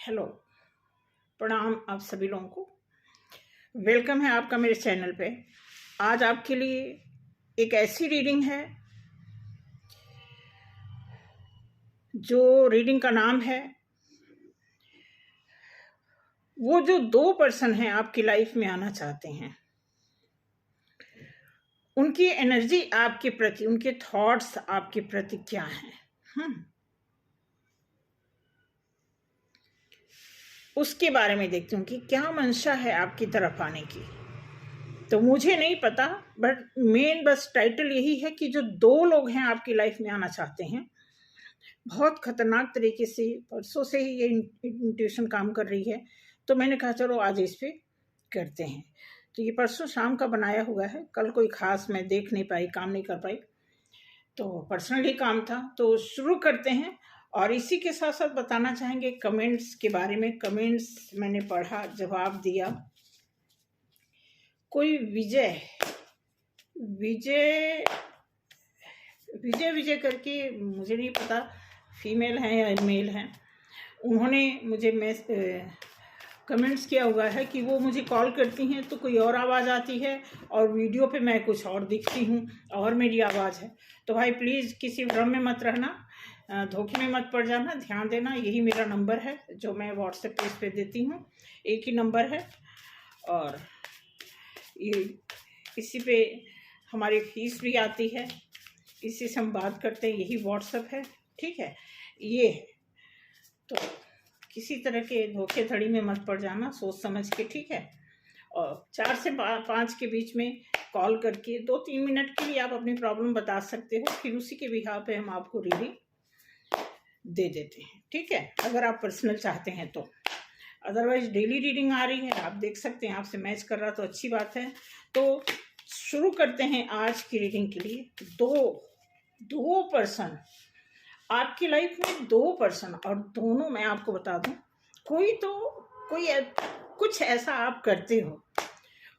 Hello, प्रणाम आप सभी लोगों को। वेलकम है आपका मेरे चैनल पे। आज आपके लिए एक ऐसी रीडिंग है जो रीडिंग का नाम है वो जो दो पर्सन हैं आपकी लाइफ में आना चाहते हैं, उनकी एनर्जी आपके प्रति, उनके थॉट्स आपके प्रति क्या हैं, उसके बारे में देखती हूँ कि क्या मंशा है आपकी तरफ आने की। तो मुझे नहीं पता, बट मेन बस टाइटल यही है कि जो दो लोग हैं आपकी लाइफ में आना चाहते हैं, बहुत खतरनाक तरीके से परसों से ही ये इंट्यूशन काम कर रही है। तो मैंने कहा चलो आज इस पे करते हैं। तो ये परसों शाम का बनाया हुआ है, कल कोई खास मैं देख नहीं पाई, काम नहीं कर पाई, तो पर्सनली काम था। तो शुरू करते हैं और इसी के साथ साथ बताना चाहेंगे कमेंट्स के बारे में। कमेंट्स मैंने पढ़ा, जवाब दिया। कोई विजय विजय विजय विजय करके, मुझे नहीं पता फीमेल हैं या मेल हैं, उन्होंने मुझे कमेंट्स किया हुआ है कि वो मुझे कॉल करती हैं तो कोई और आवाज़ आती है और वीडियो पे मैं कुछ और दिखती हूँ और मेरी आवाज़ है। तो भाई प्लीज़ किसी भ्रम में मत रहना, धोखे में मत पड़ जाना, ध्यान देना। यही मेरा नंबर है जो मैं व्हाट्सएप पे इस पे देती हूँ, एक ही नंबर है और ये इसी पे हमारी फीस भी आती है, इसी से हम बात करते हैं, यही व्हाट्सएप है, ठीक है। ये तो किसी तरह के धोखेधड़ी में मत पड़ जाना, सोच समझ के, ठीक है। और 4 से 5 के बीच में कॉल करके 2-3 मिनट के लिए आप अपनी प्रॉब्लम बता सकते हो, फिर उसी के बिहाफ पे हम आपको रीडिंग दे देते हैं, ठीक है, अगर आप पर्सनल चाहते हैं तो। अदरवाइज डेली रीडिंग आ रही है, आप देख सकते हैं, आपसे मैच कर रहा तो अच्छी बात है। तो शुरू करते हैं आज की रीडिंग के लिए। दो पर्सन आपकी लाइफ में, दो पर्सन, और दोनों मैं आपको बता दूं, कुछ ऐसा आप करते हो,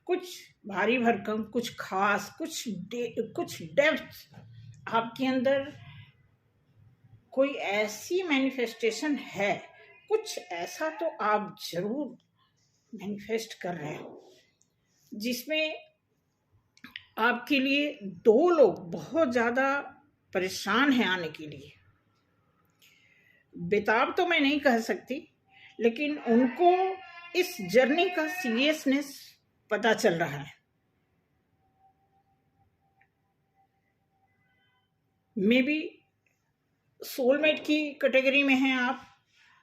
कुछ भारी भरकम, कुछ खास, कुछ डेप्थ आपके अंदर, कोई ऐसी मैनिफेस्टेशन है, कुछ ऐसा तो आप जरूर मैनिफेस्ट कर रहे हो जिसमें आपके लिए दो लोग बहुत ज़्यादा परेशान हैं आने के लिए। बेताब तो मैं नहीं कह सकती, लेकिन उनको इस जर्नी का सीरियसनेस पता चल रहा है। मे बी सोलमेट की कैटेगरी में हैं आप,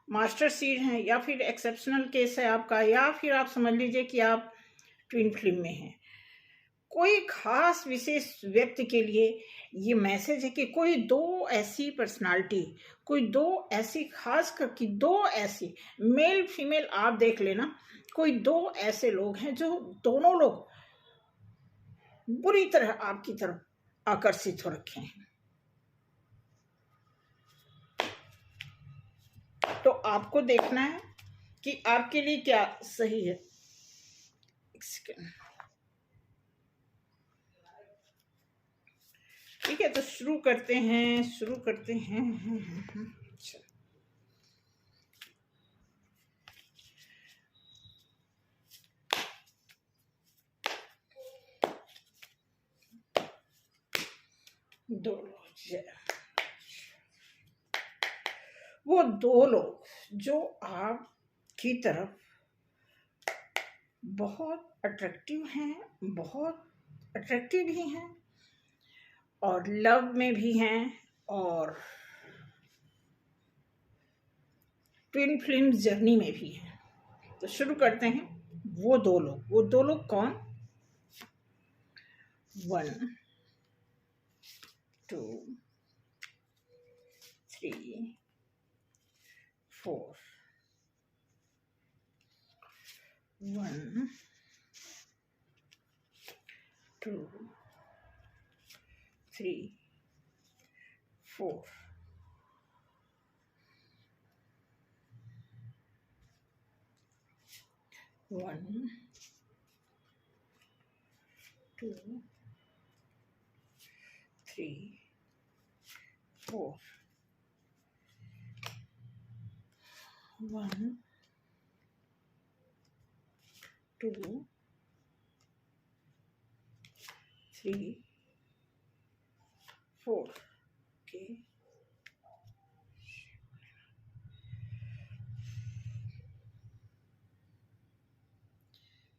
मास्टर सीड हैं, या फिर एक्सेप्शनल केस है आपका, या फिर आप समझ लीजिए कि आप ट्विन फ्लेम में हैं। कोई खास विशेष व्यक्ति के लिए ये मैसेज है कि कोई दो ऐसी पर्सनालिटी, कोई दो ऐसी, खास करके दो ऐसी, मेल फीमेल आप देख लेना, कोई दो ऐसे लोग हैं जो दोनों लोग बुरी तरह आपकी तरफ आकर्षित हो रखे हैं। तो आपको देखना है कि आपके लिए क्या सही है। ठीक है, तो शुरू करते हैं। अच्छा, वो दो लोग जो आपकी तरफ बहुत अट्रैक्टिव हैं, बहुत अट्रैक्टिव भी हैं और लव में भी हैं और ट्विन फ्लेम जर्नी में भी हैं। तो शुरू करते हैं। वो दो लोग कौन? 1 2 3 4 1 2 3 4 1 2 3 4 1 2 3 4 ओके।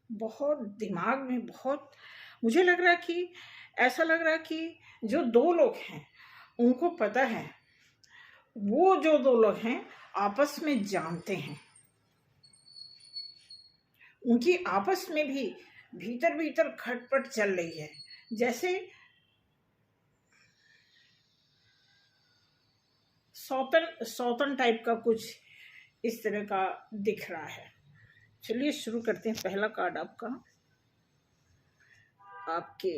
बहुत दिमाग में बहुत मुझे लग रहा कि ऐसा लग रहा कि जो 2 लोग हैं उनको पता है, वो जो 2 लोग हैं आपस में जानते हैं, उनकी आपस में भी भीतर भीतर खटपट चल रही है, जैसे सौतन टाइप का कुछ इस तरह का दिख रहा है। चलिए शुरू करते हैं। पहला कार्ड आपके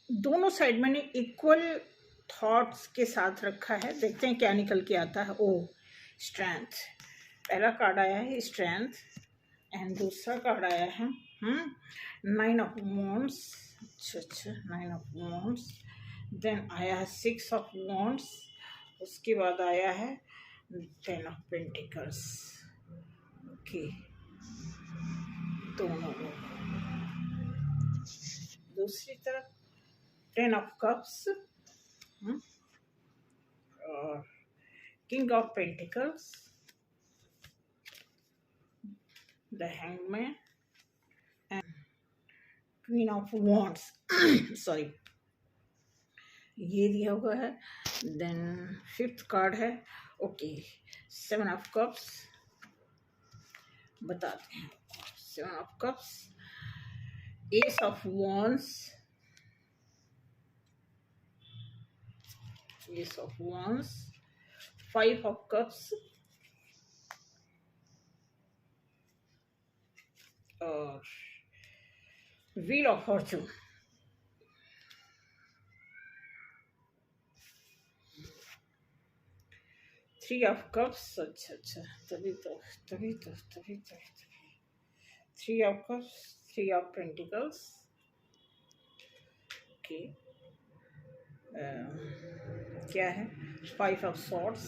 दोनों साइड मैंने इक्वल थॉट्स के साथ रखा है, देखते हैं क्या निकल के आता है। ओ स्ट्रेंथ, पहला कार्ड आया है स्ट्रेंथ, एंड दूसरा कार्ड आया है 9 ऑफ वॉन्ड्स। अच्छा 9 ऑफ वॉन्ड्स, देन आया है 6 ऑफ वॉन्ड्स, उसके बाद आया है 10 ऑफ पेंटिकल्स। ओके, दोनों लोग। दूसरी तरफ 10 ऑफ कप्स और king of pentacles, the hangman and queen of wands. Sorry, ये दिया हुआ है। देन 5th कार्ड है ओके 7 ऑफ कप्स, बताते हैं। 7 of cups, ace of wands, ace of wands, 5 of cups और wheel of fortune. Three of cups, अच्छा तभी तो 3 of cups, 3 of pentacles, okay. क्या है 5 ऑफ सॉर्ड्स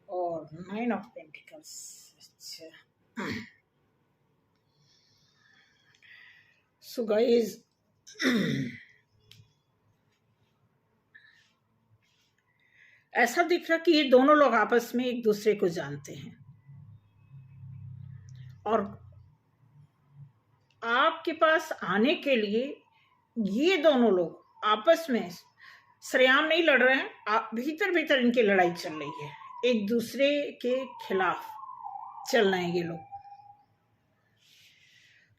और 9 ऑफ पेंटिकल्स। अच्छा सो गाइस, ऐसा दिख रहा कि ये दोनों लोग आपस में एक दूसरे को जानते हैं और आपके पास आने के लिए ये दोनों लोग आपस में सरेआम नहीं लड़ रहे हैं, भीतर भीतर इनकी लड़ाई चल रही है, एक दूसरे के खिलाफ चल रहे हैं ये लोग।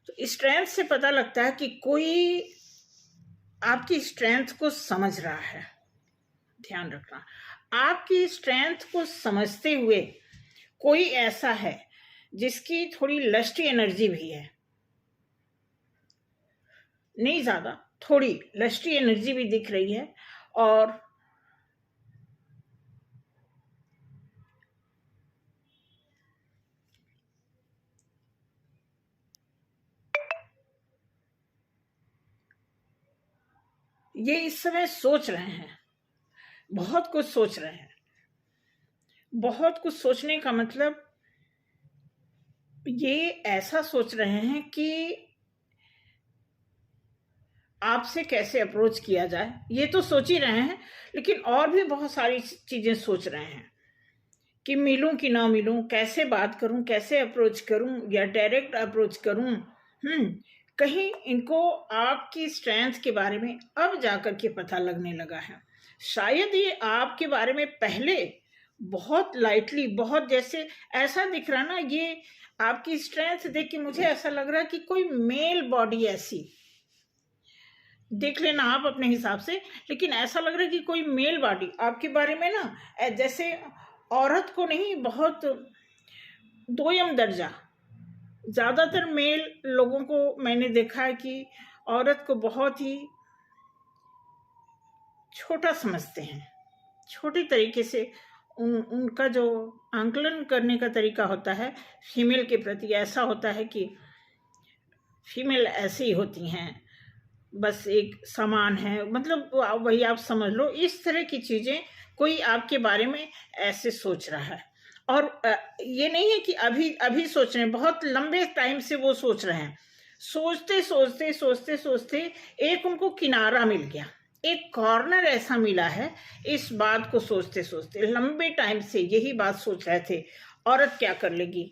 तो स्ट्रेंथ से पता लगता है कि कोई आपकी स्ट्रेंथ को समझ रहा है। ध्यान रखना, आपकी स्ट्रेंथ को समझते हुए कोई ऐसा है जिसकी थोड़ी लस्टी एनर्जी भी है, नहीं ज्यादा, थोड़ी लस्टी एनर्जी भी दिख रही है। और ये इस समय सोच रहे हैं, बहुत कुछ सोच रहे हैं। बहुत कुछ सोचने का मतलब ये ऐसा सोच रहे हैं कि आपसे कैसे अप्रोच किया जाए, ये तो सोच ही रहे हैं, लेकिन और भी बहुत सारी चीजें सोच रहे हैं कि मिलूं कि ना मिलूं, कैसे बात करूं, कैसे अप्रोच करूं या डायरेक्ट अप्रोच करूं। कहीं इनको आपकी स्ट्रेंथ के बारे में अब जाकर के पता लगने लगा है। शायद ये आपके बारे में पहले बहुत लाइटली, बहुत जैसे ऐसा दिख रहा ना, ये आपकी स्ट्रेंथ देख के मुझे ऐसा लग रहा है कि कोई मेल बॉडी, ऐसी देख लेना आप अपने हिसाब से, लेकिन ऐसा लग रहा है कि कोई मेल बॉडी आपके बारे में ना, जैसे औरत को नहीं, बहुत दोयम दर्जा, ज्यादातर मेल लोगों को मैंने देखा है कि औरत को बहुत ही छोटा समझते हैं, छोटे तरीके से उनका जो आंकलन करने का तरीका होता है फीमेल के प्रति, ऐसा होता है कि फीमेल ऐसी ही होती हैं, बस एक समान है, मतलब वही आप समझ लो। इस तरह की चीजें कोई आपके बारे में ऐसे सोच रहा है और ये नहीं है कि अभी अभी सोच रहे हैं, बहुत लंबे टाइम से वो सोच रहे हैं। सोचते सोचते सोचते सोचते एक उनको किनारा मिल गया, एक कॉर्नर ऐसा मिला है। इस बात को सोचते सोचते लंबे टाइम से यही बात सोच रहे थे, औरत क्या कर लेगी।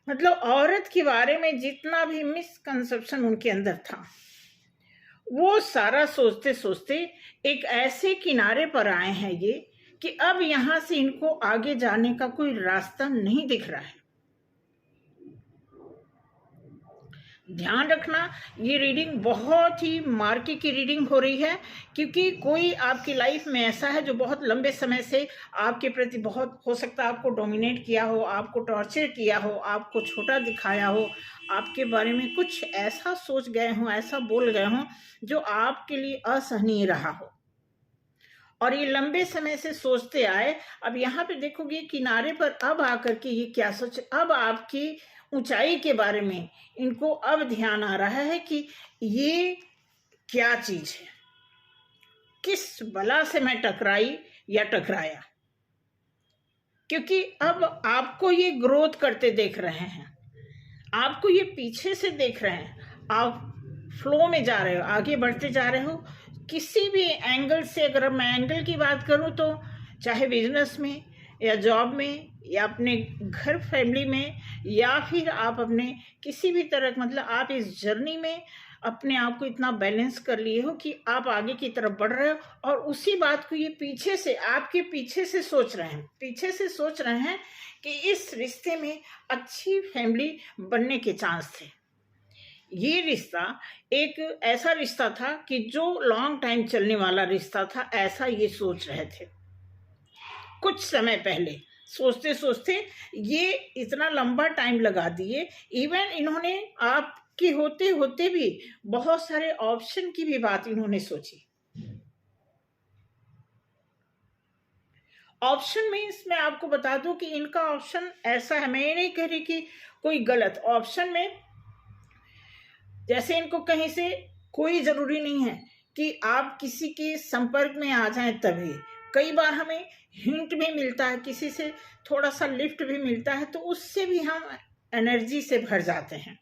मतलब औरत के बारे में जितना भी मिसकंसेप्शन उनके अंदर था, वो सारा सोचते सोचते एक ऐसे किनारे पर आए हैं ये कि अब यहां से इनको आगे जाने का कोई रास्ता नहीं दिख रहा है। ध्यान रखना, ये रीडिंग बहुत ही मार्के की रीडिंग हो रही है, क्योंकि कोई आपकी लाइफ में ऐसा है जो बहुत लंबे समय से आपके प्रति बहुत, हो सकता है आपको डोमिनेट किया हो, आपको टॉर्चर किया हो, आपको छोटा दिखाया हो, आपके बारे में कुछ ऐसा सोच गए हों, ऐसा बोल गए हों जो आपके लिए असहनीय रहा हो, और ये लंबे समय से सोचते आए। अब यहाँ पे देखोगे किनारे पर अब आकर के ये क्या सोच, अब आपकी ऊंचाई के बारे में इनको अब ध्यान आ रहा है कि ये क्या चीज है, किस बला से मैं टकराई या टकराया। क्योंकि अब आपको ये ग्रोथ करते देख रहे हैं, आपको ये पीछे से देख रहे हैं, आप फ्लो में जा रहे हो, आगे बढ़ते जा रहे हो। किसी भी एंगल से, अगर मैं एंगल की बात करूं तो चाहे बिजनेस में या जॉब में या अपने घर फैमिली में, या फिर आप अपने किसी भी तरह, मतलब आप इस जर्नी में अपने आप को इतना बैलेंस कर लिए हो कि आप आगे की तरफ बढ़ रहे हो, और उसी बात को ये पीछे से, आपके पीछे से सोच रहे हैं, पीछे से सोच रहे हैं कि इस रिश्ते में अच्छी फैमिली बनने के चांस थे। ये रिश्ता एक ऐसा रिश्ता था कि जो लॉन्ग टाइम चलने वाला रिश्ता था, ऐसा ये सोच रहे थे कुछ समय पहले। सोचते सोचते ये इतना लंबा टाइम लगा दिए। इवन इन्होंने आपके होते होते भी बहुत सारे ऑप्शन की भी बात इन्होंने सोची। ऑप्शन मीन्स मैं आपको बता दूं कि इनका ऑप्शन ऐसा है, मैं ये नहीं कह रही कि कोई गलत ऑप्शन में, जैसे इनको कहीं से कोई जरूरी नहीं है कि आप किसी के संपर्क में आ जाएं तभी। कई बार हमें हिंट भी मिलता है, किसी से थोड़ा सा लिफ्ट भी मिलता है, तो उससे भी हम एनर्जी से भर जाते हैं।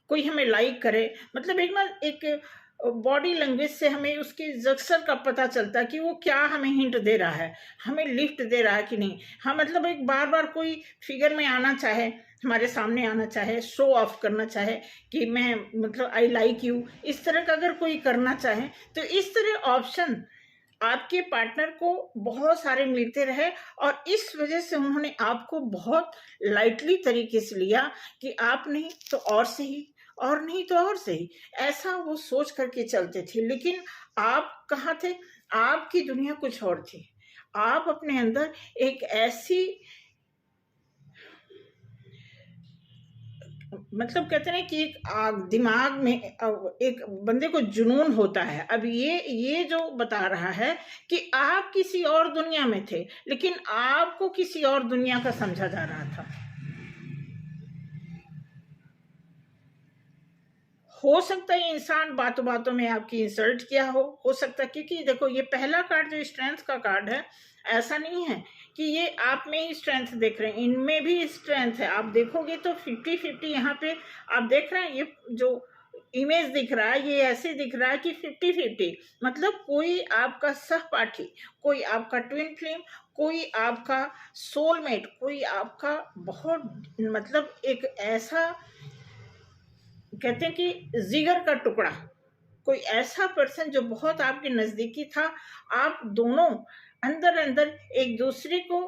कोई हमें लाइक करे, मतलब एक बॉडी लैंग्वेज से हमें उसके जक्सर का पता चलता है कि वो क्या हमें हिंट दे रहा है, हमें लिफ्ट दे रहा है कि नहीं। हाँ, मतलब एक बार बार कोई फिगर में आना चाहे, हमारे सामने आना चाहे, शो ऑफ करना चाहे कि मैं, मतलब आई लाइक यू, इस तरह का अगर कोई करना चाहे, तो इस तरह ऑप्शन आपके पार्टनर को बहुत सारे मिलते रहे, और इस वजह से उन्होंने आपको बहुत लाइटली तरीके से लिया कि आप नहीं तो और सही, और नहीं तो और सही, ऐसा वो सोच करके चलते थे। लेकिन आप कहाँ थे, आपकी दुनिया कुछ और थी। आप अपने अंदर एक ऐसी, मतलब कहते हैं कि एक दिमाग में एक बंदे को जुनून होता है। अब ये जो बता रहा है कि आप किसी और दुनिया में थे, लेकिन आपको किसी और दुनिया का समझा जा रहा था। हो सकता है इंसान बातों बातों में आपकी इंसल्ट किया हो सकता है, क्योंकि देखो ये पहला कार्ड जो स्ट्रेंथ का कार्ड है, ऐसा नहीं है कि ये आप में ही स्ट्रेंथ देख रहे हैं, इनमें भी स्ट्रेंथ है। आप देखोगे तो 50-50 यहाँ पे आप देख रहे हैं। ये जो इमेज दिख रहा है, ये ऐसे दिख रहा है कि 50-50, मतलब कोई आपका सहपाठी, कोई आपका ट्विन फ्लेम, कोई आपका सोलमेट, कोई आपका बहुत, मतलब एक ऐसा कहते हैं कि जिगर का टुकड़ा, कोई ऐसा पर्सन जो बहुत आपके नजदीकी था। आप दोनों अंदर अंदर एक दूसरे को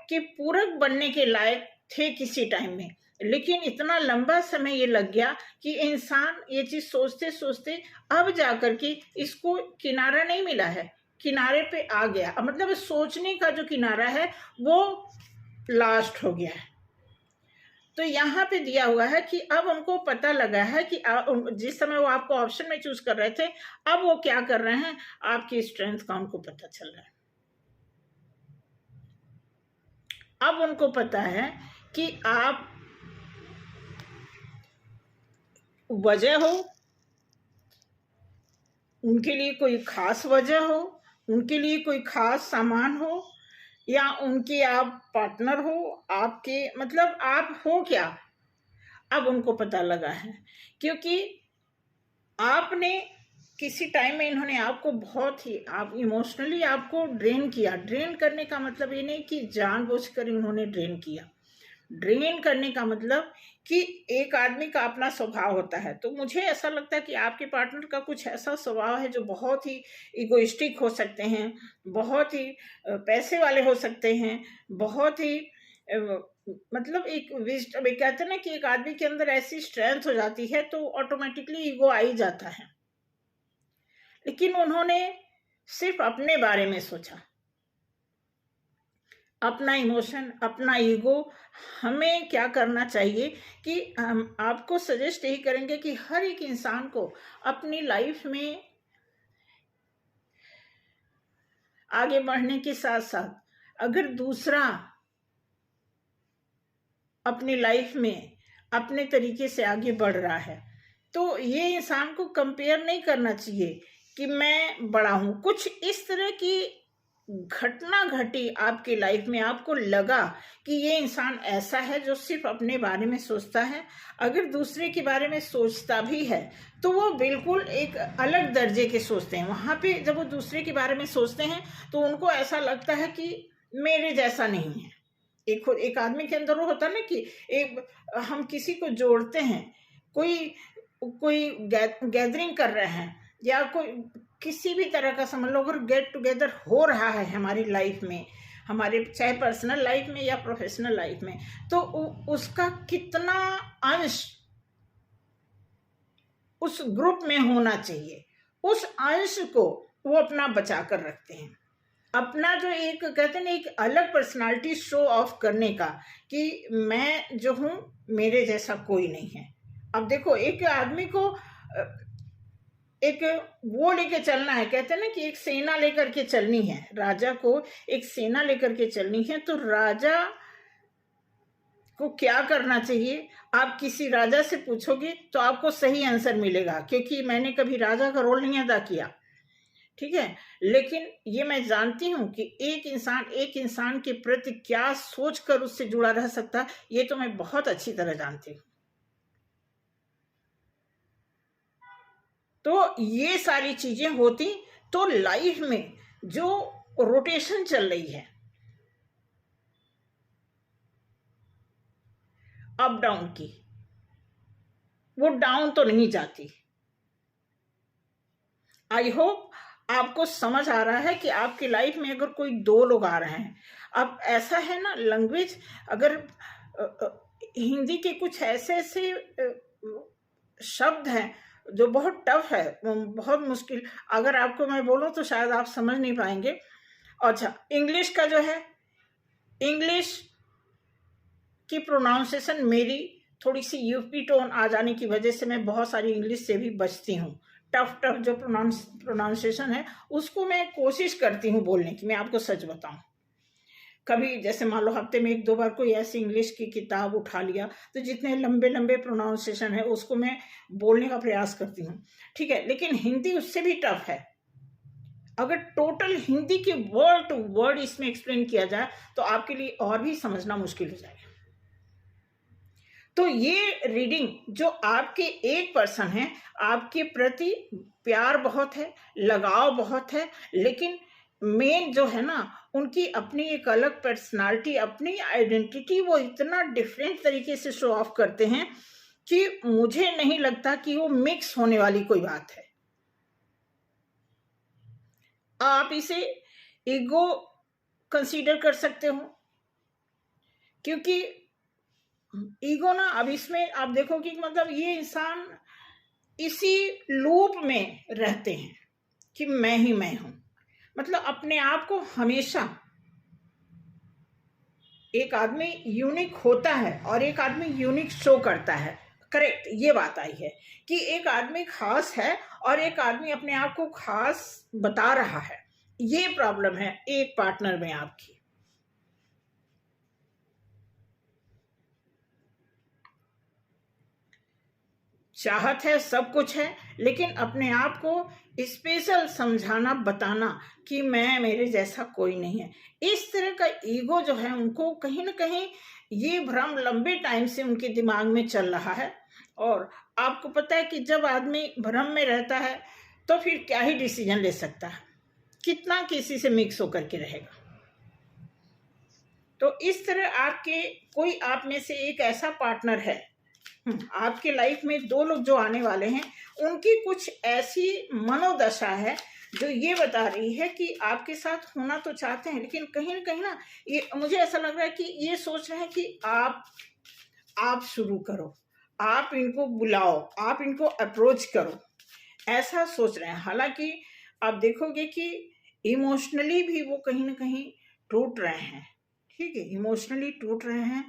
के पूरक बनने के लायक थे किसी टाइम में, लेकिन इतना लंबा समय ये लग गया कि इंसान ये चीज सोचते सोचते अब जाकर के इसको किनारा नहीं मिला है, किनारे पे आ गया। मतलब सोचने का जो किनारा है वो लास्ट हो गया है। तो यहाँ पे दिया हुआ है कि अब उनको पता लगा है कि जिस समय वो आपको ऑप्शन में चूज कर रहे थे, अब वो क्या कर रहे हैं, आपकी स्ट्रेंथ का उनको पता चल रहा है। अब उनको पता है कि आप वजह हो, उनके लिए कोई खास वजह हो, उनके लिए कोई खास सामान हो, या उनके आप पार्टनर हो, आपके मतलब आप हो क्या, अब उनको पता लगा है। क्योंकि आपने किसी टाइम में इन्होंने आपको बहुत ही आप इमोशनली आपको ड्रेन किया। ड्रेन करने का मतलब ये नहीं कि जानबूझकर इन्होंने ड्रेन किया। ड्रेन करने का मतलब कि एक आदमी का अपना स्वभाव होता है। तो मुझे ऐसा लगता है कि आपके पार्टनर का कुछ ऐसा स्वभाव है जो बहुत ही इगोइस्टिक हो सकते हैं, बहुत ही पैसे वाले हो सकते हैं, बहुत ही मतलब एक विजडम, कहते हैं ना कि एक आदमी के अंदर ऐसी स्ट्रेंथ हो जाती है तो ऑटोमेटिकली ईगो आ ही जाता है। लेकिन उन्होंने सिर्फ अपने बारे में सोचा, अपना इमोशन, अपना ईगो। हमें क्या करना चाहिए कि हम आपको सजेस्ट यही करेंगे कि हर एक इंसान को अपनी लाइफ में आगे बढ़ने के साथ साथ अगर दूसरा अपनी लाइफ में अपने तरीके से आगे बढ़ रहा है तो ये इंसान को कंपेयर नहीं करना चाहिए कि मैं बड़ा हूं। कुछ इस तरह की घटना घटी आपकी लाइफ में, आपको लगा कि ये इंसान ऐसा है जो सिर्फ अपने बारे में सोचता है, अगर दूसरे के बारे में सोचता भी है तो वो बिल्कुल एक अलग दर्जे के सोचते हैं। वहां पे जब वो दूसरे के बारे में सोचते हैं तो उनको ऐसा लगता है कि मेरे जैसा नहीं है। एक आदमी के अंदर वो होता है ना कि एक हम किसी को जोड़ते हैं, कोई कोई गैदरिंग कर रहे हैं या कोई किसी भी तरह का समझ लो, अगर गेट टुगेदर हो रहा है हमारी लाइफ में, हमारे चाहे पर्सनल लाइफ में या प्रोफेशनल लाइफ में, तो उसका कितना अंश उस ग्रुप में होना चाहिए, उस अंश को वो अपना बचा कर रखते हैं। अपना जो एक कहते हैं ना एक अलग पर्सनालिटी शो ऑफ करने का कि मैं जो हूं मेरे जैसा कोई नहीं है। अब देखो एक आदमी को एक वो लेके चलना है, कहते हैं ना कि एक सेना लेकर के चलनी है, राजा को एक सेना लेकर के चलनी है। तो राजा को क्या करना चाहिए, आप किसी राजा से पूछोगे तो आपको सही आंसर मिलेगा, क्योंकि मैंने कभी राजा का रोल नहीं अदा किया, ठीक है। लेकिन ये मैं जानती हूं कि एक इंसान के प्रति क्या सोचकर उससे जुड़ा रह सकता है, ये तो मैं बहुत अच्छी तरह जानती हूं। तो ये सारी चीजें होती तो लाइफ में जो रोटेशन चल रही है अप डाउन की, वो डाउन तो नहीं जाती। आई होप आपको समझ आ रहा है कि आपकी लाइफ में अगर कोई दो लोग आ रहे हैं, अब ऐसा है ना लैंग्वेज, अगर हिंदी के कुछ ऐसे ऐसे शब्द हैं जो बहुत टफ है, बहुत मुश्किल, अगर आपको मैं बोलूं तो शायद आप समझ नहीं पाएंगे। अच्छा, इंग्लिश का जो है, इंग्लिश की प्रोनाउंसिएशन मेरी थोड़ी सी यूपी टोन आ जाने की वजह से मैं बहुत सारी इंग्लिश से भी बचती हूँ। टफ टफ जो प्रोनाउंसिएशन है उसको मैं कोशिश करती हूँ बोलने की। मैं आपको सच बताऊं, कभी जैसे मान लो हफ्ते में एक दो बार कोई ऐसी इंग्लिश की किताब उठा लिया तो जितने लंबे लंबे प्रोनाउंसिएशन है उसको मैं बोलने का प्रयास करती हूँ, ठीक है। लेकिन हिंदी उससे भी टफ है। अगर टोटल हिंदी के वर्ड टू वर्ड इसमें एक्सप्लेन किया जाए तो आपके लिए और भी समझना मुश्किल हो जाएगा। तो ये रीडिंग जो आपके एक पर्सन है, आपके प्रति प्यार बहुत है, लगाव बहुत है, लेकिन मेन जो है ना उनकी अपनी एक अलग पर्सनालिटी, अपनी आइडेंटिटी वो इतना डिफरेंट तरीके से शो ऑफ करते हैं कि मुझे नहीं लगता कि वो मिक्स होने वाली कोई बात है। आप इसे ईगो कंसीडर कर सकते हो, क्योंकि ईगो ना, अब इसमें आप देखोगे कि मतलब ये इंसान इसी लूप में रहते हैं कि मैं ही मैं हूं, मतलब अपने आप को हमेशा, एक आदमी यूनिक होता है और एक आदमी यूनिक शो करता है। करेक्ट, ये बात आई है कि एक आदमी खास है और एक आदमी अपने आप को खास बता रहा है। ये प्रॉब्लम है एक पार्टनर में आपकी। चाहत है, सब कुछ है, लेकिन अपने आप को स्पेशल समझाना, बताना कि मैं, मेरे जैसा कोई नहीं है। इस तरह का ईगो जो है उनको कहीं ना कहीं ये भ्रम लंबे टाइम से उनके दिमाग में चल रहा है। और आपको पता है कि जब आदमी भ्रम में रहता है तो फिर क्या ही डिसीजन ले सकता है, कितना किसी से मिक्स होकर के रहेगा। तो इस तरह आपके कोई आप में से एक ऐसा पार्टनर है, आपके लाइफ में दो लोग जो आने वाले हैं, उनकी कुछ ऐसी मनोदशा है जो ये बता रही है कि आपके साथ होना तो चाहते हैं, लेकिन कहीं ना कहीं ना ये मुझे ऐसा लग रहा है कि ये सोच रहे हैं कि आप शुरू करो, आप इनको बुलाओ, आप इनको अप्रोच करो, ऐसा सोच रहे हैं। हालांकि आप देखोगे कि इमोशनली भी वो कहीं ना कहीं टूट रहे हैं। ठीक है, इमोशनली टूट रहे हैं।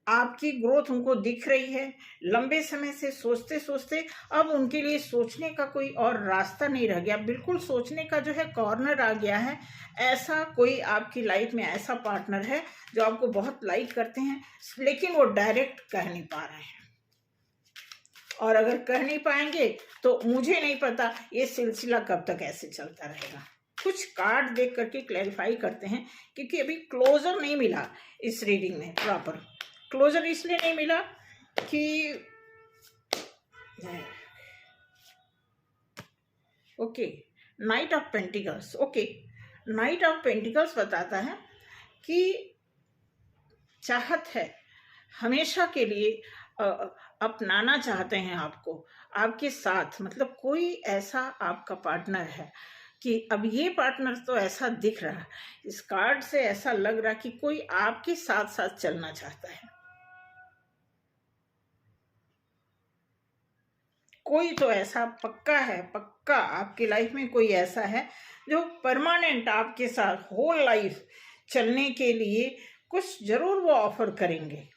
आपकी ग्रोथ उनको दिख रही है। लंबे समय से सोचते सोचते अब उनके लिए सोचने का कोई और रास्ता नहीं रह गया, बिल्कुल सोचने का जो है कॉर्नर आ गया है। ऐसा कोई आपकी लाइफ में ऐसा पार्टनर है जो आपको बहुत लाइक करते हैं, लेकिन वो डायरेक्ट कह नहीं पा रहे हैं। और अगर कह नहीं पाएंगे तो मुझे नहीं पता ये सिलसिला कब तक ऐसे चलता रहेगा। कुछ कार्ड देख करके क्लैरिफाई करते हैं, क्योंकि अभी क्लोजर नहीं मिला इस रीडिंग में। प्रॉपर क्लोजर इसलिए नहीं मिला कि okay, night of pentacles. Okay, night of pentacles बताता है कि चाहत है, हमेशा के लिए अपनाना चाहते हैं आपको, आपके साथ। मतलब कोई ऐसा आपका पार्टनर है कि अब ये पार्टनर तो ऐसा दिख रहा है, इस कार्ड से ऐसा लग रहा कि कोई आपके साथ साथ चलना चाहता है। कोई तो ऐसा पक्का है, पक्का आपकी लाइफ में कोई ऐसा है जो परमानेंट आपके साथ होल लाइफ चलने के लिए कुछ जरूर वो ऑफर करेंगे,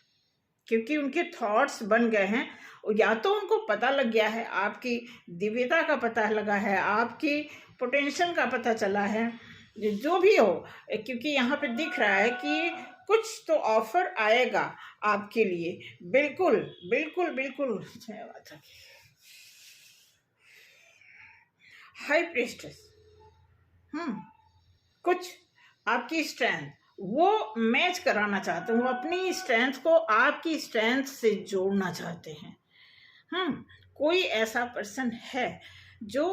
क्योंकि उनके थॉट्स बन गए हैं। या तो उनको पता लग गया है, आपकी दिव्यता का पता लगा है, आपकी पोटेंशियल का पता चला है, जो भी हो, क्योंकि यहाँ पे दिख रहा है कि कुछ तो ऑफर आएगा आपके लिए। बिल्कुल बिल्कुल बिल्कुल। हाई प्रीस्टेस, कुछ आपकी स्ट्रेंथ वो मैच कराना चाहते हैं, वो अपनी स्ट्रेंथ को आपकी स्ट्रेंथ से जोड़ना चाहते हैं। कोई ऐसा पर्सन है जो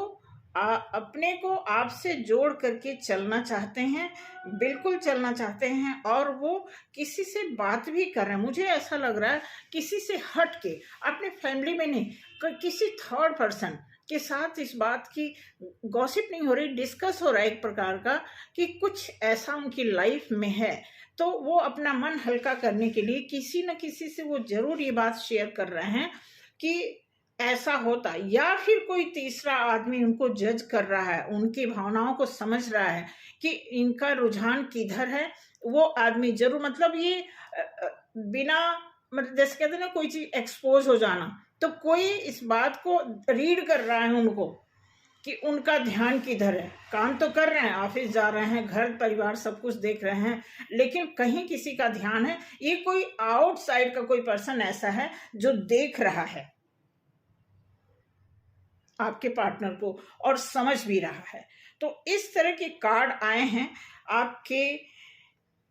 अपने को आपसे जोड़ करके चलना चाहते हैं, बिल्कुल चलना चाहते हैं। और वो किसी से बात भी कर रहे हैं, मुझे ऐसा लग रहा है किसी से हट के, अपने फैमिली में नहीं, किसी थर्ड पर्सन के साथ इस बात की गॉसिप नहीं हो रही, डिस्कस हो रहा है एक प्रकार का कि कुछ ऐसा उनकी लाइफ में है। तो वो अपना मन हल्का करने के लिए किसी न किसी से वो जरूर ये बात शेयर कर रहे हैं कि ऐसा होता, या फिर कोई तीसरा आदमी उनको जज कर रहा है, उनकी भावनाओं को समझ रहा है कि इनका रुझान किधर है। वो आदमी जरूर, मतलब ये बिना, मतलब जैसे कहते हैं ना कोई चीज एक्सपोज हो जाना, तो कोई इस बात को रीड कर रहा है उनको कि उनका ध्यान किधर है। काम तो कर रहे हैं, ऑफिस जा रहे हैं, घर परिवार सब कुछ देख रहे हैं, लेकिन कहीं किसी का ध्यान है। ये कोई आउटसाइड का कोई पर्सन ऐसा है जो देख रहा है आपके पार्टनर को और समझ भी रहा है। तो इस तरह के कार्ड आए हैं आपके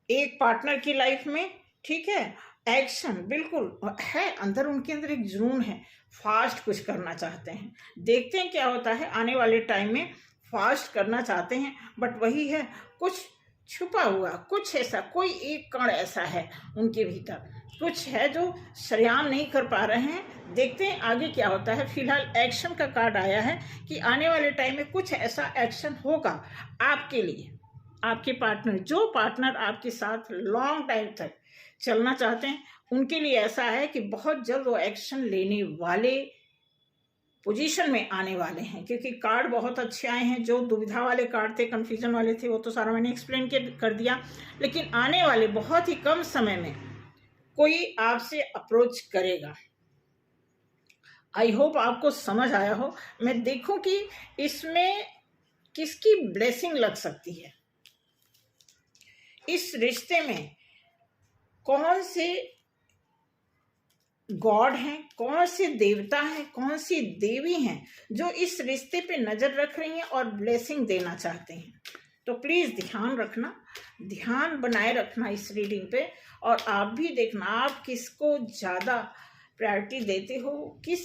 एक पार्टनर की लाइफ में। ठीक है, एक्शन बिल्कुल है, अंदर उनके अंदर एक जुनून है, फास्ट कुछ करना चाहते हैं। देखते हैं क्या होता है आने वाले टाइम में। फास्ट करना चाहते हैं, बट वही है, कुछ छुपा हुआ, कुछ ऐसा, कोई एक कण ऐसा है उनके भीतर, कुछ है जो सरेआम नहीं कर पा रहे हैं। देखते हैं आगे क्या होता है। फिलहाल एक्शन का कार्ड आया है कि आने वाले टाइम में कुछ ऐसा एक्शन होगा आपके लिए। आपके पार्टनर, जो पार्टनर आपके साथ लॉन्ग टाइम तक चलना चाहते हैं, उनके लिए ऐसा है कि बहुत जल्द वो एक्शन लेने वाले पोजीशन में आने वाले हैं। क्योंकि कार्ड बहुत अच्छे आए हैं। जो दुविधा वाले कार्ड थे, कंफ्यूजन वाले थे, वो तो सारा मैंने एक्सप्लेन कर दिया। लेकिन आने वाले बहुत ही कम समय में कोई आपसे अप्रोच करेगा। आई होप आपको समझ आया हो। मैं देखूं कि इसमें किसकी ब्लेसिंग लग सकती है, इस रिश्ते में कौन से गॉड हैं, कौन से देवता हैं, कौन सी देवी हैं जो इस रिश्ते पे नजर रख रही हैं और ब्लेसिंग देना चाहते हैं। तो प्लीज ध्यान रखना, ध्यान बनाए रखना इस रीडिंग पे, और आप भी देखना आप किसको ज्यादा प्रायोरिटी देते हो, किस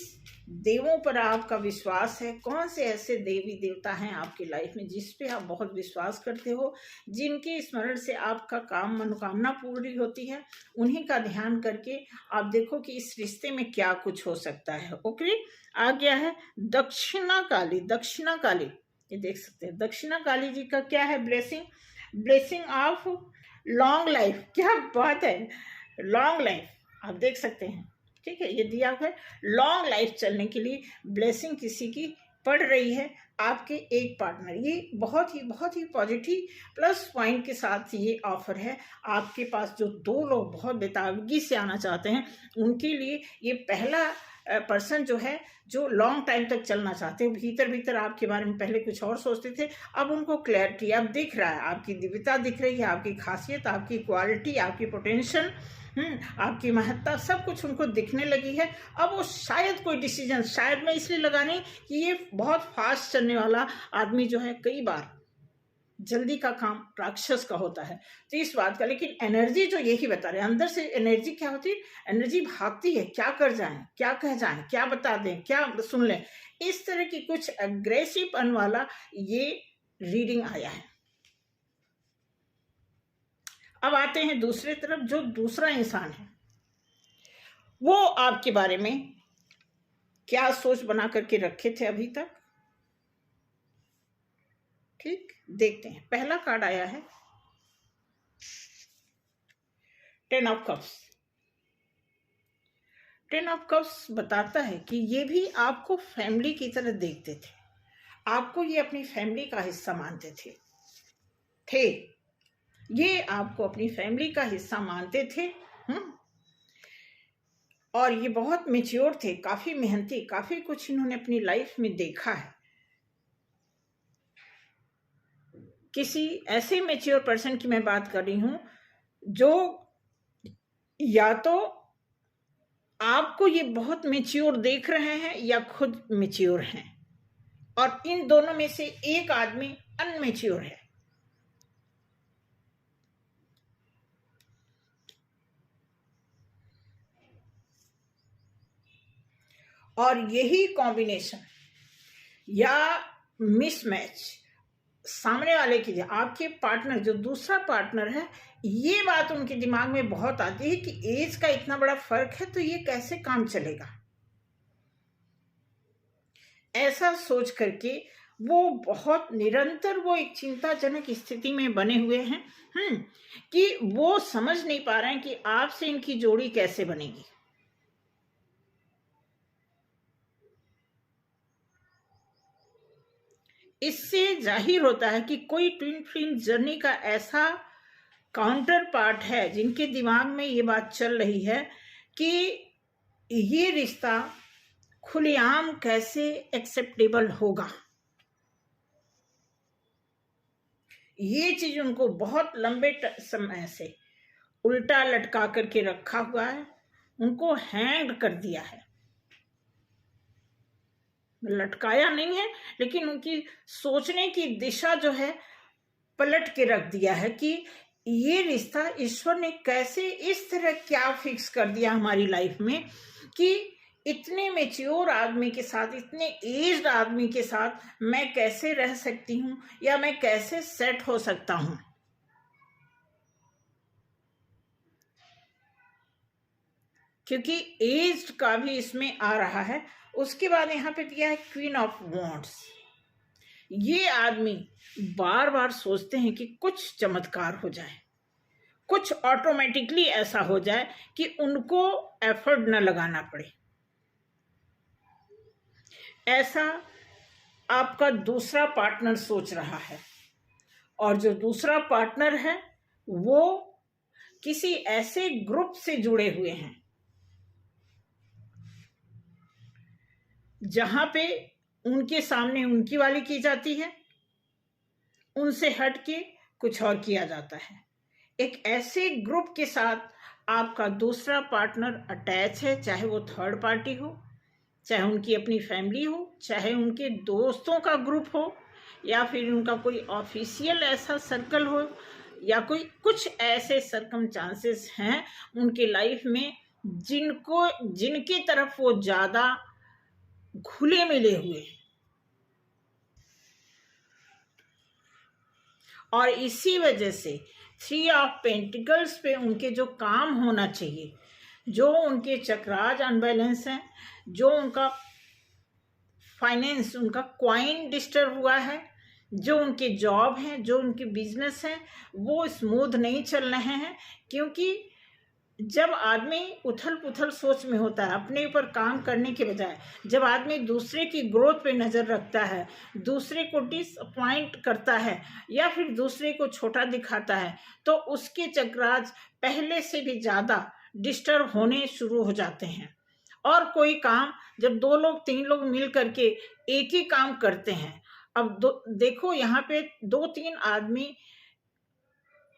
देवों पर आपका विश्वास है, कौन से ऐसे देवी देवता हैं आपकी लाइफ में जिस पे आप बहुत विश्वास करते हो, जिनके स्मरण से आपका काम मनोकामना पूरी होती है। उन्हीं का ध्यान करके आप देखो कि इस रिश्ते में क्या कुछ हो सकता है। ओके, आ गया है दक्षिणा काली। दक्षिणा काली ये देख सकते हैं, दक्षिणा काली जी का क्या है, blessing, blessing of long life. क्या बात है, लॉन्ग लाइफ आप देख सकते हैं। ठीक है, ये दिया है लॉन्ग लाइफ चलने के लिए ब्लेसिंग किसी की पड़ रही है आपके एक पार्टनर। ये बहुत ही पॉजिटिव प्लस पॉइंट के साथ ये ऑफर है आपके पास। जो दो लोग बहुत बेताबगी से आना चाहते हैं उनके लिए ये पहला पर्सन जो है, जो लॉन्ग टाइम तक चलना चाहते हैं, भीतर भीतर आपके बारे में पहले कुछ और सोचते थे, अब उनको क्लैरिटी अब दिख रहा है, आपकी दिव्यता दिख रही है, आपकी खासियत, आपकी क्वालिटी, आपकी पोटेंशियल, आपकी महत्ता, सब कुछ उनको दिखने लगी है। अब वो शायद कोई डिसीजन, शायद मैं इसलिए लगाने कि ये बहुत फास्ट चलने वाला आदमी जो है कई बार जल्दी का काम राक्षस का होता है, तो इस बात का, लेकिन एनर्जी जो यही बता रहे हैं, अंदर से एनर्जी क्या होती है, एनर्जी भागती है, क्या कर जाएं, क्या कह जाएं, क्या बता दें, क्या सुन लें, इस तरह की कुछ एग्रेसिवपन वाला ये रीडिंग आया है। अब आते हैं दूसरी तरफ, जो दूसरा इंसान है वो आपके बारे में क्या सोच बना करके रखे थे अभी तक। ठीक, देखते हैं। पहला कार्ड आया है 10 ऑफ कप्स। 10 ऑफ कप्स बताता है कि ये भी आपको फैमिली की तरह देखते थे, आपको ये अपनी फैमिली का हिस्सा मानते थे ये आपको अपनी फैमिली का हिस्सा मानते थे। और ये बहुत मैच्योर थे, काफी मेहनती, काफी कुछ इन्होंने अपनी लाइफ में देखा है। किसी ऐसे मैच्योर पर्सन की मैं बात कर रही हूं जो या तो आपको ये बहुत मैच्योर देख रहे हैं या खुद मैच्योर हैं, और इन दोनों में से एक आदमी अनमैच्योर है। और यही कॉम्बिनेशन या मिसमैच सामने वाले की, आपके पार्टनर जो दूसरा पार्टनर है, ये बात उनके दिमाग में बहुत आती है कि एज का इतना बड़ा फर्क है तो ये कैसे काम चलेगा। ऐसा सोच करके वो बहुत निरंतर वो एक चिंताजनक स्थिति में बने हुए हैं कि वो समझ नहीं पा रहे हैं कि आपसे इनकी जोड़ी कैसे बनेगी। इससे जाहिर होता है कि कोई ट्विन फ्लेम जर्नी का ऐसा काउंटर पार्ट है जिनके दिमाग में ये बात चल रही है कि ये रिश्ता खुलेआम कैसे एक्सेप्टेबल होगा। ये चीज उनको बहुत लंबे समय से उल्टा लटका करके रखा हुआ है, उनको हैंग कर दिया है। लटकाया नहीं है, लेकिन उनकी सोचने की दिशा जो है पलट के रख दिया है कि ये रिश्ता ईश्वर ने कैसे इस तरह क्या फिक्स कर दिया हमारी लाइफ में कि इतने मैच्योर आदमी के साथ, इतने एज्ड आदमी के साथ मैं कैसे रह सकती हूँ या मैं कैसे सेट हो सकता हूँ। क्योंकि एज्ड का भी इसमें आ रहा है। उसके बाद यहाँ पे दिया है क्वीन ऑफ वॉन्ड्स। ये आदमी बार बार सोचते हैं कि कुछ चमत्कार हो जाए, कुछ ऑटोमेटिकली ऐसा हो जाए कि उनको एफर्ट न लगाना पड़े। ऐसा आपका दूसरा पार्टनर सोच रहा है, और जो दूसरा पार्टनर है वो किसी ऐसे ग्रुप से जुड़े हुए हैं जहां पे उनके सामने उनकी वाली की जाती है, उनसे हट के कुछ और किया जाता है। एक ऐसे ग्रुप के साथ आपका दूसरा पार्टनर अटैच है, चाहे वो थर्ड पार्टी हो, चाहे उनकी अपनी फैमिली हो, चाहे उनके दोस्तों का ग्रुप हो, या फिर उनका कोई ऑफिशियल ऐसा सर्कल हो, या कोई कुछ ऐसे सर्कमस्टांसेस हैं उनके लाइफ में जिनकी तरफ वो ज़्यादा घुले मिले हुए हैं। और इसी वजह से 3 ऑफ पेंटिकल्स पे उनके जो काम होना चाहिए, जो उनके चक्राज अनबैलेंस हैं, जो उनका फाइनेंस, उनका क्वाइन डिस्टर्ब हुआ है, जो उनके जॉब हैं, जो उनके बिजनेस हैं, वो स्मूथ नहीं चल रहे हैं। क्योंकि जब आदमी उथल पुथल सोच में होता है, अपने ऊपर काम करने के बजाय जब आदमी दूसरे की ग्रोथ पे नज़र रखता है, दूसरे को डिसअपॉइंट करता है, या फिर दूसरे को छोटा दिखाता है, तो उसके चक्राज पहले से भी ज़्यादा डिस्टर्ब होने शुरू हो जाते हैं। और कोई काम जब 2 लोग 3 लोग मिल करके एक ही काम करते हैं, अब देखो यहाँ पे 2-3 आदमी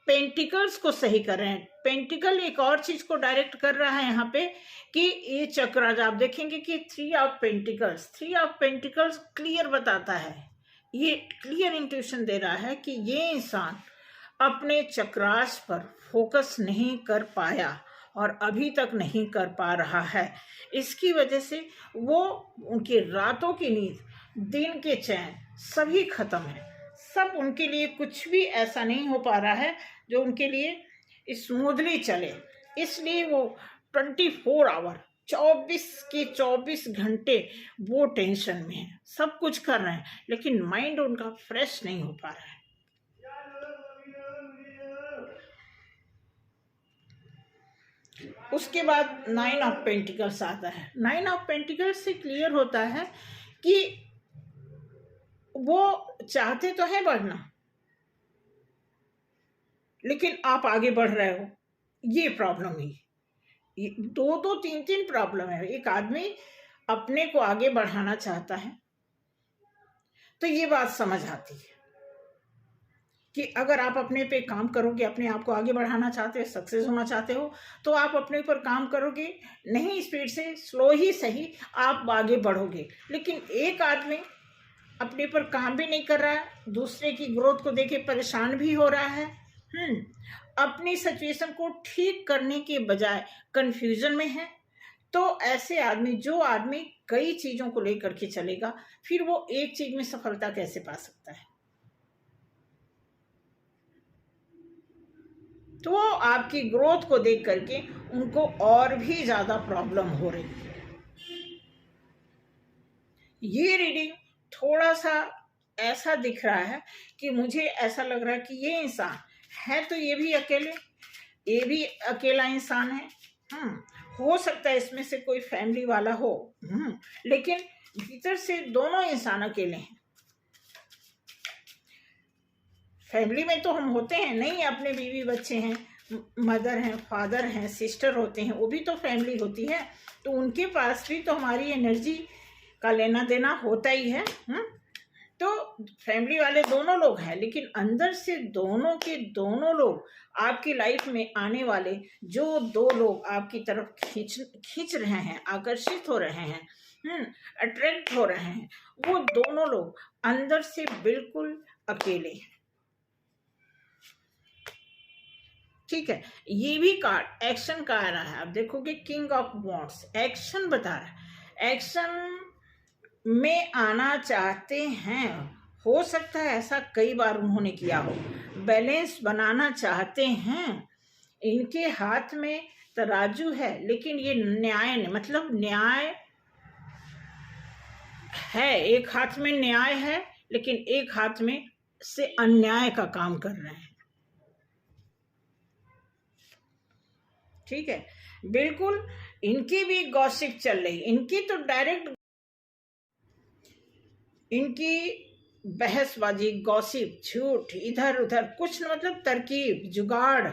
पेंटिकल्स को सही कर रहे हैं। पेंटिकल एक और चीज को डायरेक्ट कर रहा है यहाँ पे कि ये चक्राज आप देखेंगे कि 3 ऑफ पेंटिकल्स क्लियर बताता है, ये क्लियर इंट्यूशन दे रहा है कि ये इंसान अपने चक्रास पर फोकस नहीं कर पाया और अभी तक नहीं कर पा रहा है। इसकी वजह से वो उनकी रातों की नींद, दिन के चैन सभी खत्म है। सब उनके लिए कुछ भी ऐसा नहीं हो पा रहा है जो उनके लिए स्मूथली चले। इसलिए वो 24 आवर 24 के 24 घंटे वो टेंशन में है, सब कुछ कर रहे हैं लेकिन माइंड उनका फ्रेश नहीं हो पा रहा है। उसके बाद 9 ऑफ पेंटिकल्स आता है। 9 ऑफ पेंटिकल्स से क्लियर होता है कि वो चाहते तो है बढ़ना, लेकिन आप आगे बढ़ रहे हो, ये प्रॉब्लम ही। 2-2 3-3 प्रॉब्लम है। एक आदमी अपने को आगे बढ़ाना चाहता है तो ये बात समझ आती है कि अगर आप अपने पे काम करोगे, अपने आप को आगे बढ़ाना चाहते हो, सक्सेस होना चाहते हो, तो आप अपने ऊपर काम करोगे, नहीं स्पीड से, स्लो ही सही, आप आगे बढ़ोगे। लेकिन एक आदमी अपने पर काम भी नहीं कर रहा है, दूसरे की ग्रोथ को देखे परेशान भी हो रहा है, अपनी सिचुएशन को ठीक करने के बजाय कंफ्यूजन में है, तो ऐसे आदमी, जो आदमी कई चीजों को लेकर के चलेगा, फिर वो एक चीज में सफलता कैसे पा सकता है? तो वो आपकी ग्रोथ को देख करके उनको और भी ज्यादा प्रॉब्लम हो रही है। ये रीडिंग थोड़ा सा ऐसा दिख रहा है कि मुझे ऐसा लग रहा है कि ये इंसान है तो ये भी अकेला इंसान है। हो सकता है इसमें से कोई फैमिली वाला हो, लेकिन भीतर से दोनों इंसान अकेले हैं। फैमिली में तो हम होते हैं नहीं, अपने बीवी बच्चे हैं, मदर हैं, फादर हैं, सिस्टर होते हैं, वो भी तो फैमिली होती है, तो उनके पास भी तो हमारी एनर्जी का लेना देना होता ही है। तो फैमिली वाले दोनों लोग हैं, लेकिन अंदर से दोनों के दोनों लोग आपकी लाइफ में आने वाले जो 2 लोग आपकी तरफ खींच रहे हैं, आकर्षित हो रहे हैं, अट्रैक्ट हो रहे हैं, वो दोनों लोग अंदर से बिल्कुल अकेले हैं। ठीक है, ये भी कार्ड एक्शन का आ रहा है। आप देखोगे किंग ऑफ वॉन्ड्स एक्शन बता रहा है, एक्शन में आना चाहते हैं। हो सकता है ऐसा कई बार उन्होंने किया हो, बैलेंस बनाना चाहते हैं। इनके हाथ में तराजू है, लेकिन ये न्याय, मतलब न्याय है, एक हाथ में न्याय है लेकिन एक हाथ में से अन्याय का काम कर रहे हैं। ठीक है, बिल्कुल इनकी भी गॉसिप चल रही, इनकी तो डायरेक्ट इनकी बहसबाजी, गॉसिप, झूठ, इधर उधर कुछ न, मतलब तरकीब, जुगाड़,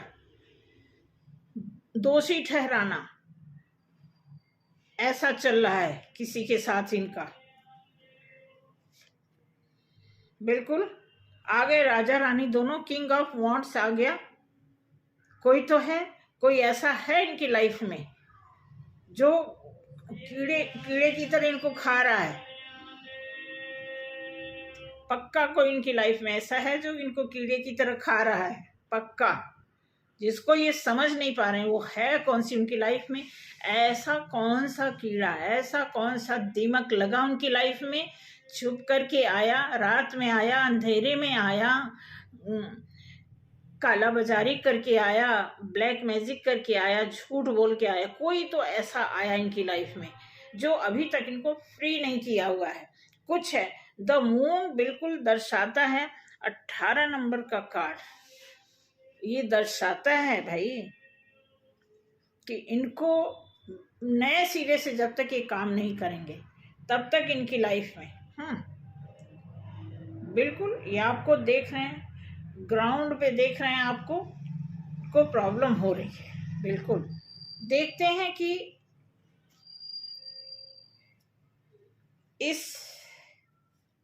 दोषी ठहराना, ऐसा चल रहा है किसी के साथ इनका। बिल्कुल आगे राजा रानी दोनों, किंग ऑफ वॉन्ड्स आ गया, कोई तो है, कोई ऐसा है इनकी लाइफ में जो कीड़े की तरह इनको खा रहा है। पक्का कोई इनकी लाइफ में ऐसा है जो इनको कीड़े की तरह खा रहा है, पक्का। जिसको ये समझ नहीं पा रहे हैं वो है कौन सी उनकी लाइफ में, ऐसा कौन सा कीड़ा, ऐसा कौन सा दीमक लगा उनकी लाइफ में, छुप करके आया, रात में आया, अंधेरे में आया, काला बाजारी करके आया, ब्लैक मैजिक करके आया, झूठ बोल के आया। कोई तो ऐसा आया इनकी लाइफ में जो अभी तक इनको फ्री नहीं किया हुआ है। कुछ है, द मून बिल्कुल दर्शाता है 18 नंबर का कार्ड। ये दर्शाता है भाई कि इनको नए सिरे से जब तक ये काम नहीं करेंगे तब तक इनकी लाइफ में बिल्कुल, ये आपको देख रहे हैं, ग्राउंड पे देख रहे हैं, आपको को प्रॉब्लम हो रही है। बिल्कुल देखते हैं कि इस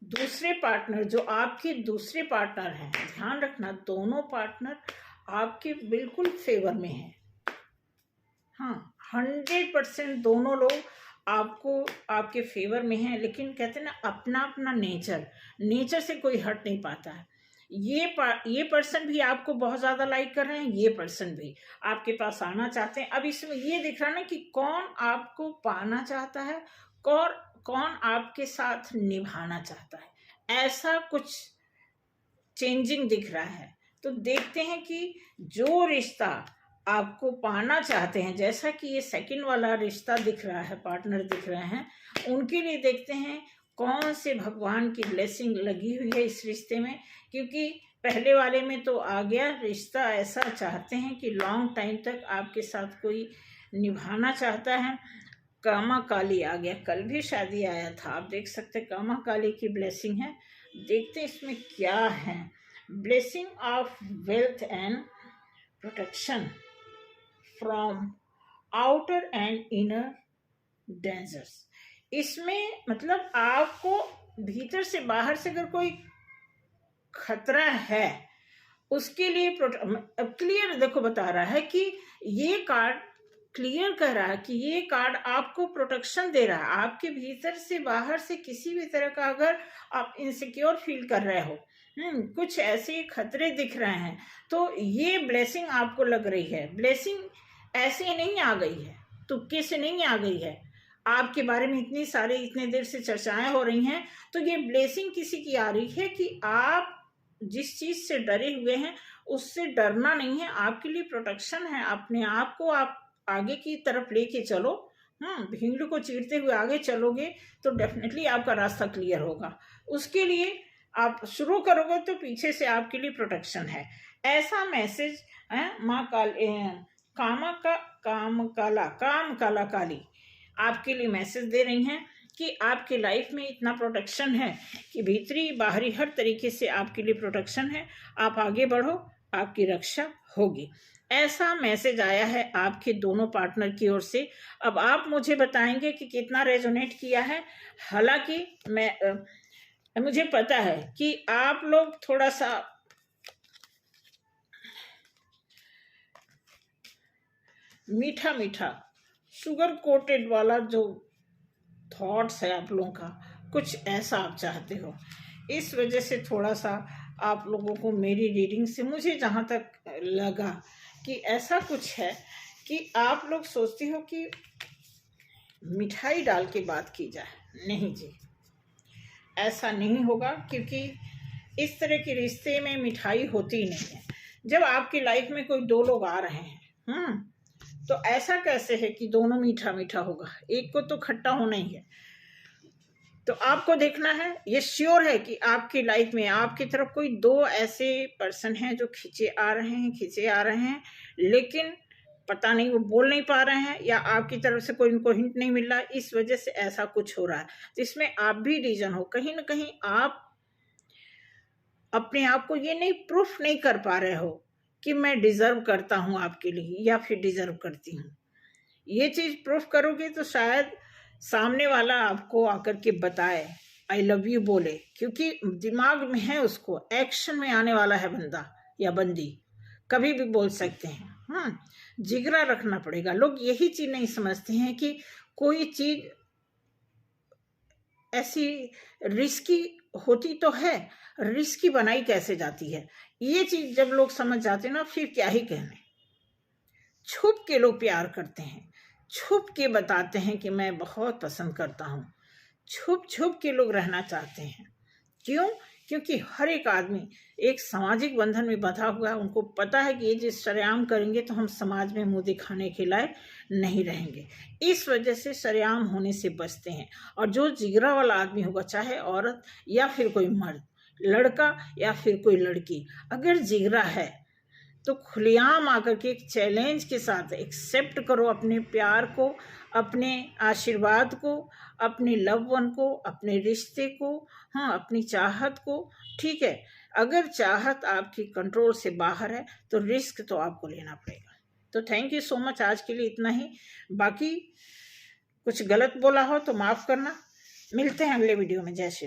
दूसरे पार्टनर, जो आपके दूसरे पार्टनर हैं, ध्यान रखना दोनों पार्टनर आपके बिल्कुल फेवर में हैं। हाँ, 100% दोनों लोग आपको आपके फेवर में हैं, लेकिन कहते हैं ना अपना अपना नेचर से कोई हट नहीं पाता है। ये पर्सन भी आपको बहुत ज़्यादा लाइक कर रहे हैं, ये पर्सन भी आपके पास आना चाहते हैं। अब इसमें ये दिख रहा ना कि कौन आपको पाना चाहता है और कौन आपके साथ निभाना चाहता है, ऐसा कुछ चेंजिंग दिख रहा है। तो देखते हैं कि जो रिश्ता आपको पाना चाहते हैं, जैसा कि ये सेकंड वाला रिश्ता दिख रहा है, पार्टनर दिख रहे हैं, उनके लिए देखते हैं कौन से भगवान की ब्लेसिंग लगी हुई है इस रिश्ते में। क्योंकि पहले वाले में तो आ गया रिश्ता, ऐसा चाहते हैं कि लॉन्ग टाइम तक आपके साथ कोई निभाना चाहता है। कामा काली आ गया, कल भी शादी आया था, आप देख सकते हैं कामा काली की ब्लेसिंग है। देखते हैं इसमें क्या है। Blessing of wealth and protection from outer and inner dangers. इसमें मतलब आपको भीतर से बाहर से अगर कोई खतरा है उसके लिए क्लियर देखो बता रहा है कि ये कार्ड क्लियर कर रहा है कि ये कार्ड आपको प्रोटेक्शन दे रहा है। आपके भीतर से बाहर से किसी भी तरह का अगर आप इनसिक्योर फील कर रहे हो, कुछ ऐसे खतरे दिख रहे हैं, तो ये ब्लेसिंग आपको लग रही है। ब्लेसिंग ऐसे नहीं आ गई है, तुक्के से नहीं आ गई है। आपके बारे में इतने देर से चर्चाएं हो रही हैं, तो ये ब्लेसिंग किसी की आ रही है कि आप जिस चीज से डरे हुए हैं उससे डरना नहीं है, आपके लिए प्रोटेक्शन है। अपने आप को आप आगे की तरफ लेके चलो, भीड़ को चीरते हुए आगे चलोगे तो डेफिनेटली आपका रास्ता क्लियर होगा। उसके लिए आप शुरू करोगे तो पीछे से आपके लिए प्रोटेक्शन है, ऐसा मैसेज माँ काम काला काली आपके लिए मैसेज दे रही हैं कि आपके लाइफ में इतना प्रोटेक्शन है कि भीतरी बाहरी हर तरीके से आपके लिए प्रोटेक्शन है। आप आगे बढ़ो, आपकी रक्षा होगी, ऐसा मैसेज आया है आपके दोनों पार्टनर की ओर से। अब आप मुझे बताएंगे कि कितना रेजोनेट किया है। हालांकि मुझे पता है कि आप लोग थोड़ा सा मीठा मीठा शुगर कोटेड वाला जो थॉट्स है आप लोगों का, कुछ ऐसा आप चाहते हो। इस वजह से थोड़ा सा आप लोगों को मेरी रीडिंग से मुझे जहाँ तक लगा कि ऐसा कुछ है कि आप लोग सोचते हो कि मिठाई डाल के बात की जाए। नहीं जी, ऐसा नहीं होगा, क्योंकि इस तरह के रिश्ते में मिठाई होती ही नहीं है। जब आपकी लाइफ में कोई दो लोग आ रहे हैं तो ऐसा कैसे है कि दोनों मीठा मीठा होगा, एक को तो खट्टा होना ही है। तो आपको देखना है, ये श्योर है कि आपकी लाइफ में आपकी तरफ कोई दो ऐसे पर्सन हैं जो खींचे आ रहे हैं, लेकिन पता नहीं वो बोल नहीं पा रहे हैं या आपकी तरफ से कोई उनको हिंट नहीं मिल रहा, इस वजह से ऐसा कुछ हो रहा है। तो इसमें आप भी रीजन हो, कहीं ना कहीं आप अपने आप को ये नहीं प्रूफ नहीं कर पा रहे हो कि मैं डिजर्व करता हूँ आपके लिए या फिर डिजर्व करती हूँ। ये चीज प्रूफ करोगे तो शायद सामने वाला आपको आकर के बताए, आई लव यू बोले, क्योंकि दिमाग में है, उसको एक्शन में आने वाला है बंदा या बंदी, कभी भी बोल सकते हैं। जिगरा रखना पड़ेगा। लोग यही चीज नहीं समझते हैं कि कोई चीज ऐसी रिस्की होती तो है, रिस्की बनाई कैसे जाती है, ये चीज जब लोग समझ जाते हैं ना, फिर क्या ही कहने। छुप के लोग प्यार करते हैं, छुप के बताते हैं कि मैं बहुत पसंद करता हूँ, छुप छुप के लोग रहना चाहते हैं। क्यों? क्योंकि हर एक आदमी एक सामाजिक बंधन में बंधा हुआ है। उनको पता है कि ये जो सरेआम करेंगे तो हम समाज में मुंह दिखाने के लायक नहीं रहेंगे, इस वजह से सरेआम होने से बचते हैं। और जो जिगरा वाला आदमी होगा, चाहे औरत या फिर कोई मर्द, लड़का या फिर कोई लड़की, अगर जिगरा है तो खुलेआम आकर के एक चैलेंज के साथ एक्सेप्ट करो अपने प्यार को, अपने आशीर्वाद को, अपने लव वन को, अपने रिश्ते को, अपनी चाहत को। ठीक है, अगर चाहत आपकी कंट्रोल से बाहर है तो रिस्क तो आपको लेना पड़ेगा। तो थैंक यू सो मच, आज के लिए इतना ही। बाकी कुछ गलत बोला हो तो माफ़ करना। मिलते हैं अगले वीडियो में। जय श्री राम।